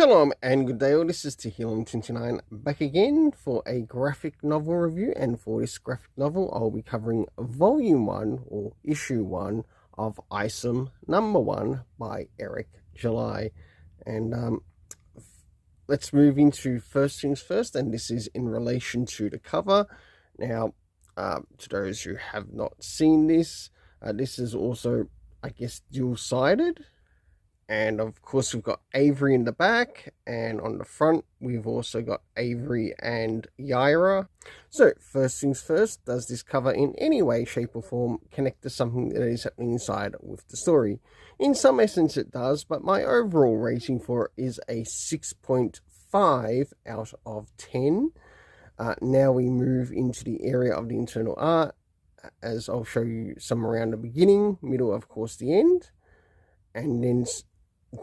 Shalom and good day all, this is Tehillim29 back again for a graphic novel review, and for this graphic novel I'll be covering volume 1 or issue 1 of Isom number 1 by Eric July. And let's move into first things first, and this is in relation to the cover. Now, to those who have not seen this, this is also, I guess, dual-sided. And of course we've got Avery in the back, and on the front we've also got Avery and Yaira. So first things first, does this cover in any way, shape or form connect to something that is happening inside with the story? In some essence it does, but my overall rating for it is a 6.5 out of 10. Now we move into the area of the internal art, as I'll show you some around the beginning, middle, of course the end, and then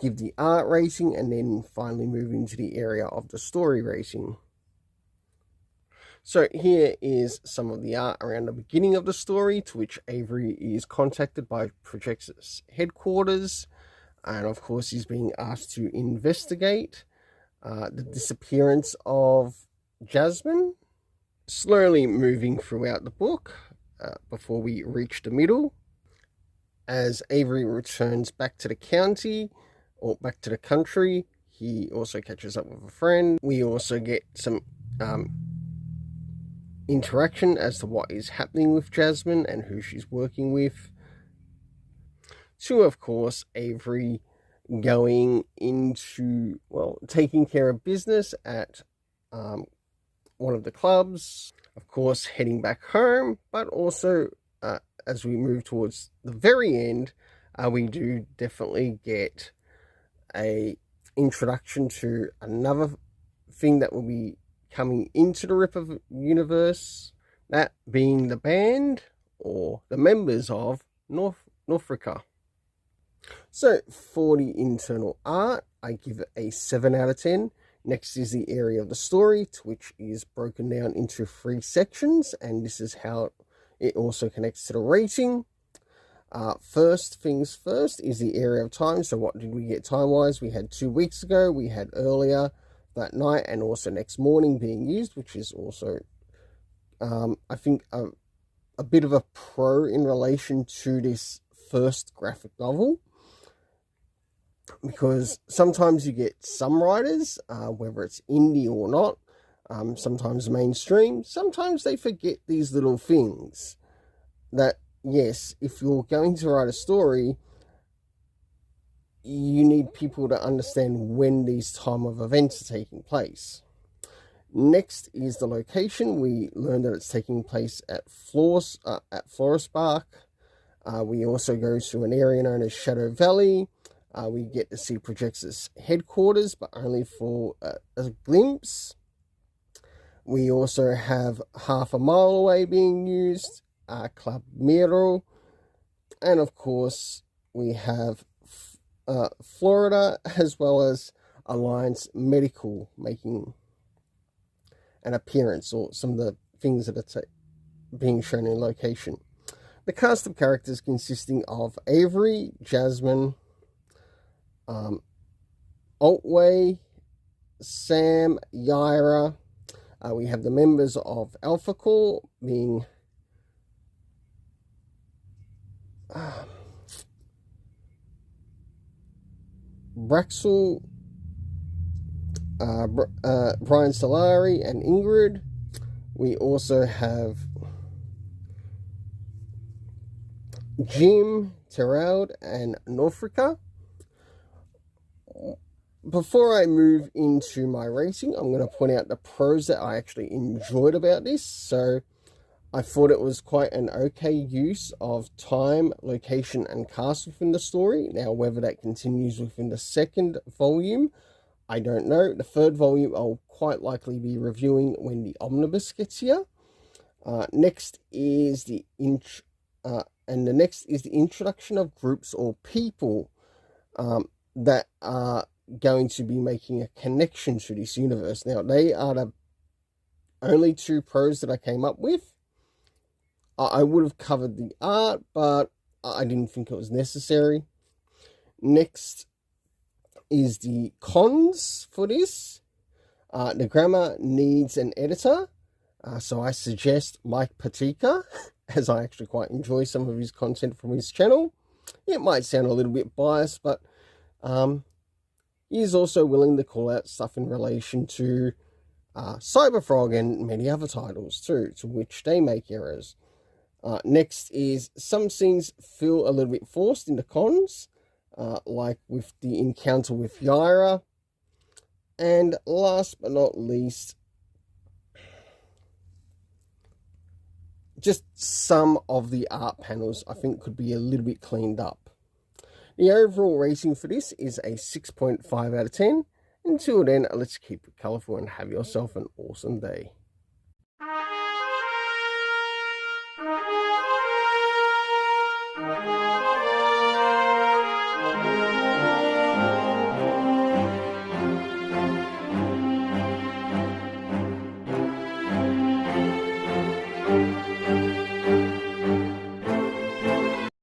give the art rating, and then finally move into the area of the story rating. So here is some of the art around the beginning of the story, to which Avery is contacted by Project's headquarters, and of course he's being asked to investigate the disappearance of Jasmine. Slowly moving throughout the book before we reach the middle, as Avery returns back to the county, or back to the country, he also catches up with a friend. We also get some interaction as to what is happening with Jasmine and who she's working with. To, of course, Avery going into, well, taking care of business at one of the clubs. Of course, heading back home, but also as we move towards the very end, we do definitely get a introduction to another thing that will be coming into the Ripper universe, that being the band, or the members of Northrika. So for the internal art, I give it a 7 out of 10. Next is the area of the story, which is broken down into 3 sections, and this is how it also connects to the rating. First things first is the area of time. So what did we get time-wise? We had 2 weeks ago, we had earlier that night, and also next morning being used, which is also, I think, a bit of a pro in relation to this first graphic novel. Because sometimes you get some writers, whether it's indie or not, sometimes mainstream, sometimes they forget these little things that, yes, if you're going to write a story, you need people to understand when these time of events are taking place. Next is the location. We learned that it's taking place at Florist Park. We also go to an area known as Shadow Valley. We get to see Project's headquarters, but only for a glimpse. We also have half a mile away being used, Club Miro, and of course we have Florida, as well as Alliance Medical making an appearance, or some of the things that are being shown in location. The cast of characters consisting of Avery, Jasmine, Otway, Sam, Yaira. We have the members of Alpha Core being Braxel, Brian Solari and Ingrid. We also have Jim, Terrell and Northrika. Before I move into my rating, I'm going to point out the pros that I actually enjoyed about this. So I thought it was quite an okay use of time, location, and cast within the story. Now, whether that continues within the second volume, I don't know. The third volume I'll quite likely be reviewing when the omnibus gets here. Next is the introduction of groups or people that are going to be making a connection to this universe. Now, they are the only 2 pros that I came up with. I would have covered the art, but I didn't think it was necessary. Next is the cons for this. The grammar needs an editor, so I suggest Mike Patika, as I actually quite enjoy some of his content from his channel. It might sound a little bit biased, but he is also willing to call out stuff in relation to Cyberfrog and many other titles too, to which they make errors. Next is some scenes feel a little bit forced in the cons, like with the encounter with Yaira. And last but not least, just some of the art panels I think could be a little bit cleaned up. The overall rating for this is a 6.5 out of 10. Until then, let's keep it colourful and have yourself an awesome day.